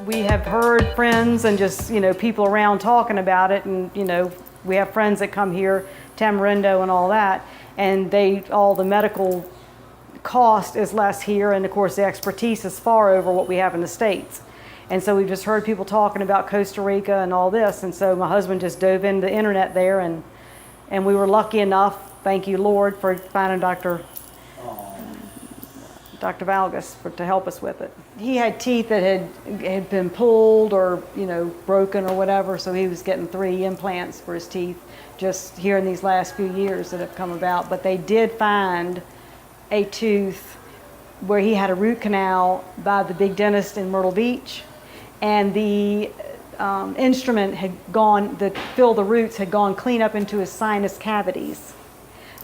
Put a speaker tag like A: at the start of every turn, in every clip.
A: We have heard friends and just, people around talking about it, and, we have friends that come here, Tamarindo and all that, and all the medical cost is less here, and of course the expertise is far over what we have in the States. And so we've just heard people talking about Costa Rica and all this, and so my husband just dove into the internet there, and we were lucky enough, thank you Lord, for finding Dr. Valgus to help us with it. He had teeth that had been pulled or broken or whatever, so he was getting 3 implants for his teeth just here in these last few years that have come about. But they did find a tooth where he had a root canal by the big dentist in Myrtle Beach, and the instrument had gone, that filled the roots, had gone clean up into his sinus cavities.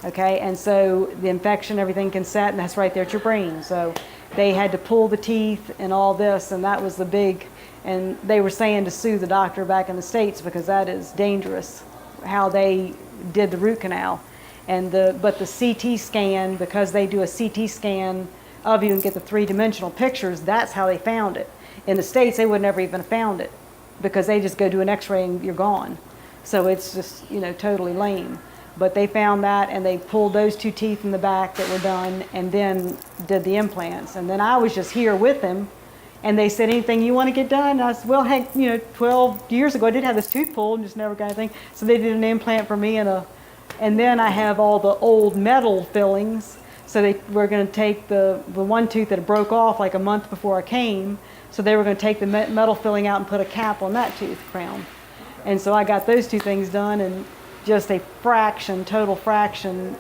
A: Okay, and so the infection, everything can set, and that's right there at your brain. So they had to pull the teeth and all this, and that was the big, and they were saying to sue the doctor back in the States because that is dangerous, how they did the root canal. But the CT scan, because they do a CT scan of you and get the 3-dimensional pictures, that's how they found it. In the States, they would never even have found it because they just go do an x-ray and you're gone. So it's just, totally lame. But they found that, and they pulled those 2 teeth in the back that were done, and then did the implants. And then I was just here with him, and they said, anything you want to get done? And I said, well, heck, 12 years ago I did have this tooth pulled and just never got anything. So they did an implant for me, and then I have all the old metal fillings. So they were going to take the one tooth that broke off like a month before I came. So they were going to take the metal filling out and put a cap on that tooth crown. And so I got those 2 things done, and just a fraction, total fraction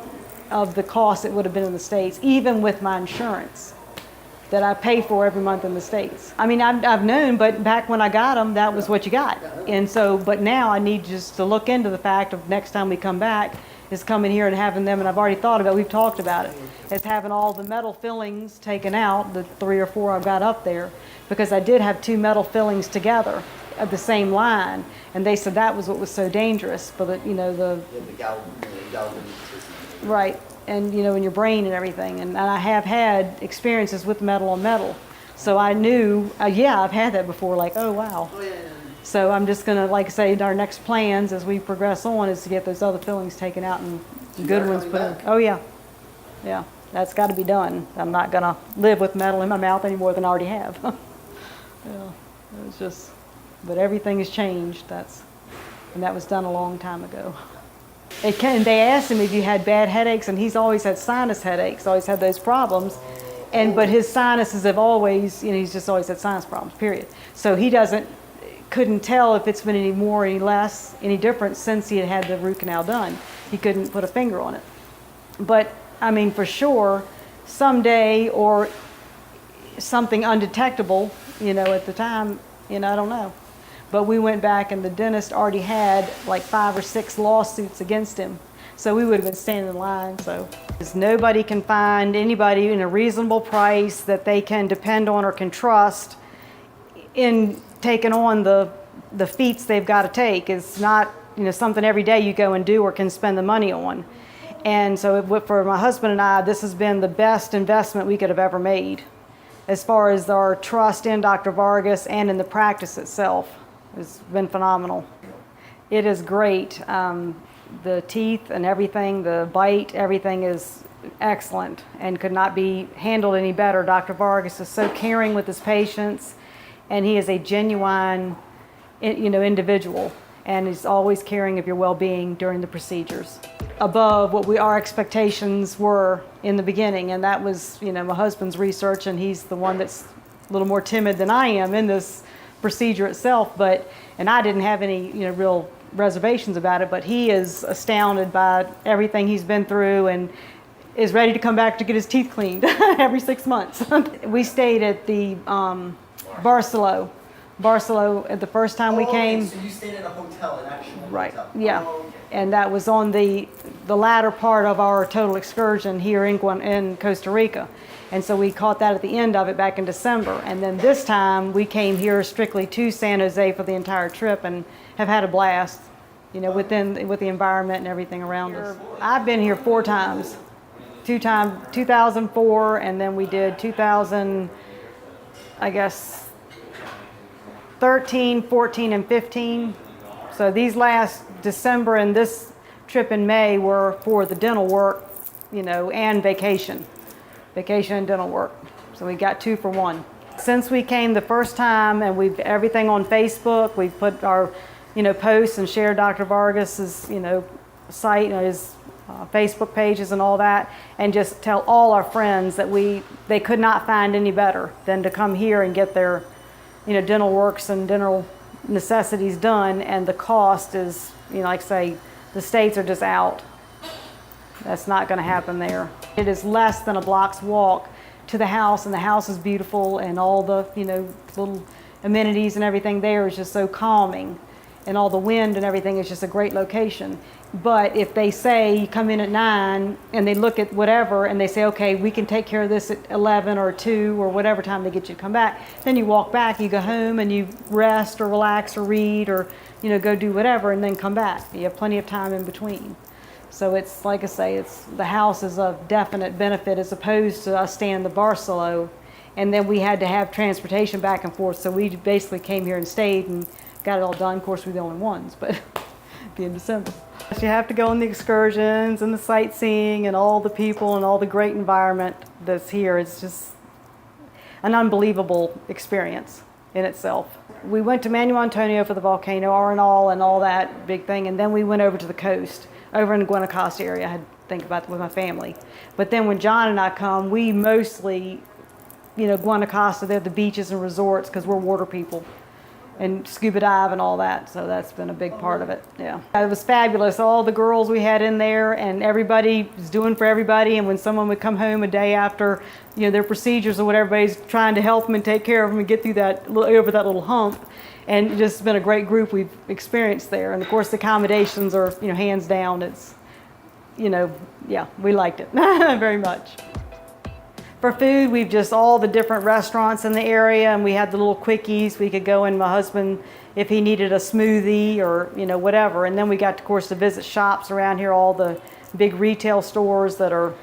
A: of the cost it would have been in the States, even with my insurance that I pay for every month in the States. I mean, I've known, but back when I got them, that was what you got. And so, but now I need just to look into the fact of next time we come back is coming here and having them, and I've already thought about it, we've talked about it, is having all the metal fillings taken out, the 3 or 4 I've got up there, because I did have 2 metal fillings together of the same line, and they said that was what was so dangerous for the right, and in your brain and everything. And I have had experiences with metal on metal, so I knew I've had that before, like, oh wow. So I'm just gonna, like I say, our next plans as we progress on is to get those other fillings taken out and good ones put in. Oh yeah, that's got to be done. I'm not gonna live with metal in my mouth any more than I already have. Yeah, it's just. But everything has changed. And that was done a long time ago. They asked him if you had bad headaches, and he's always had sinus headaches, always had those problems. But his sinuses have always, he's just always had sinus problems, period. So he couldn't tell if it's been any more, any less, any different since he had the root canal done. He couldn't put a finger on it. But I mean, for sure, someday, or something undetectable, at the time, I don't know. But we went back, and the dentist already had like 5 or 6 lawsuits against him. So we would have been standing in line. So nobody can find anybody in a reasonable price that they can depend on or can trust in taking on the feats they've got to take. It's not something every day you go and do or can spend the money on. And so for my husband and I, this has been the best investment we could have ever made as far as our trust in Dr. Vargas and in the practice itself. It's been phenomenal. It is great. The teeth and everything, the bite, everything is excellent and could not be handled any better. Dr. Vargas is so caring with his patients, and he is a genuine, individual, and he's always caring of your well-being during the procedures. Above what our expectations were in the beginning, and that was, my husband's research, and he's the one that's a little more timid than I am in this procedure itself, and I didn't have any real reservations about it, but he is astounded by everything he's been through and is ready to come back to get his teeth cleaned every 6 months. We stayed at the Barcelo the first time we came.
B: So you stayed at a hotel, an actual
A: right
B: hotel.
A: Yeah.
B: Okay.
A: And that was on the latter part of our total excursion here in Costa Rica. And so we caught that at the end of it back in December. And then this time we came here strictly to San Jose for the entire trip and have had a blast, with the environment and everything around us. I've been here 4 times. 2004, and then we did 2000, I guess, 13, 14, and 15. So these last December and this trip in May were for the dental work, and vacation and dental work. So we got 2 for 1. Since we came the first time, and we've everything on Facebook, we've put our, posts and shared Dr. Vargas's, site and his Facebook pages and all that, and just tell all our friends that they could not find any better than to come here and get their, dental works and dental necessities done. And the cost is, like I say, the states are just out. That's not going to happen there. It is less than a block's walk to the house, and the house is beautiful, and all the, little amenities and everything there is just so calming, and all the wind and everything is just a great location. But if they say you come in at 9 and they look at whatever and they say, okay, we can take care of this at 11 or 2 or whatever time they get you to come back, then you walk back, you go home and you rest or relax or read or, go do whatever, and then come back. You have plenty of time in between. So it's, like I say, the house is a definite benefit as opposed to us staying in the Barcelo, and then we had to have transportation back and forth. So we basically came here and stayed and got it all done. Of course, we're the only ones, but be in December. You have to go on the excursions and the sightseeing and all the people and all the great environment that's here. It's just an unbelievable experience in itself. We went to Manuel Antonio for the volcano, Arenal and all that big thing, and then we went over to the coast, over in the Guanacaste area. I had to think about it with my family. But then when John and I come, we mostly, Guanacaste, they're the beaches and resorts because we're water people, and scuba dive and all that. So that's been a big part of it. Yeah, it was fabulous. All the girls we had in there, and everybody was doing for everybody. And when someone would come home a day after, their procedures or whatever, everybody's trying to help them and take care of them and get through over that little hump. And it's just been a great group we've experienced there. And of course the accommodations are, hands down. It's, yeah, we liked it very much. For food, we've just all the different restaurants in the area, and we had the little quickies. We could go in, my husband, if he needed a smoothie or, whatever. And then we got, of course, to visit shops around here, all the big retail stores that are,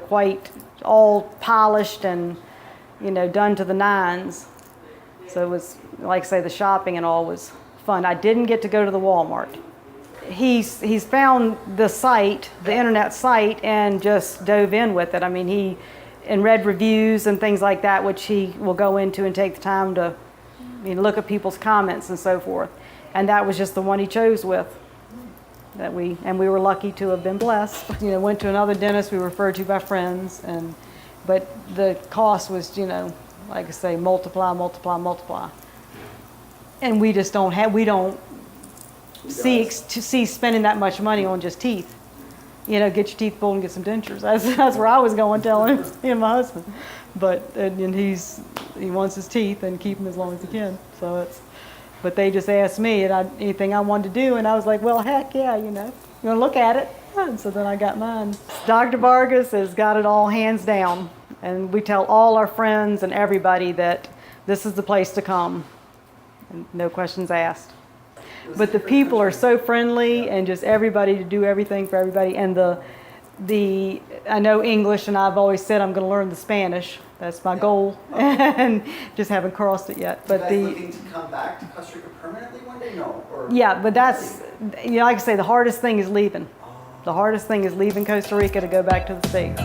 A: quite all polished and, done to the nines. So it was, like I say, the shopping and all was fun. I didn't get to go to the Walmart. He's found the site, the internet site, and just dove in with it. I mean, and read reviews and things like that, which he will go into and take the time to look at people's comments and so forth. And that was just the one he chose with. We were lucky to have been blessed. Went to another dentist we were referred to by friends, but the cost was, like I say, multiply. And we just don't see spending that much money on just teeth. Get your teeth pulled and get some dentures. That's where I was going, telling him, my husband. But and he wants his teeth and keep them as long as he can. So but they just asked me anything I wanted to do, and I was like, well, heck yeah, you want to look at it. And so then I got mine. Dr. Vargas has got it all hands down, and we tell all our friends and everybody that this is the place to come, and no questions asked. But the people are so friendly, and just everybody to do everything for everybody. And I know English, and I've always said I'm going to learn the Spanish. That's my goal, and just haven't crossed it yet. But
B: you guys looking to come back to Costa Rica permanently one day? No. Or
A: yeah, but that's like I say, the hardest thing is leaving. The hardest thing is leaving Costa Rica to go back to the States.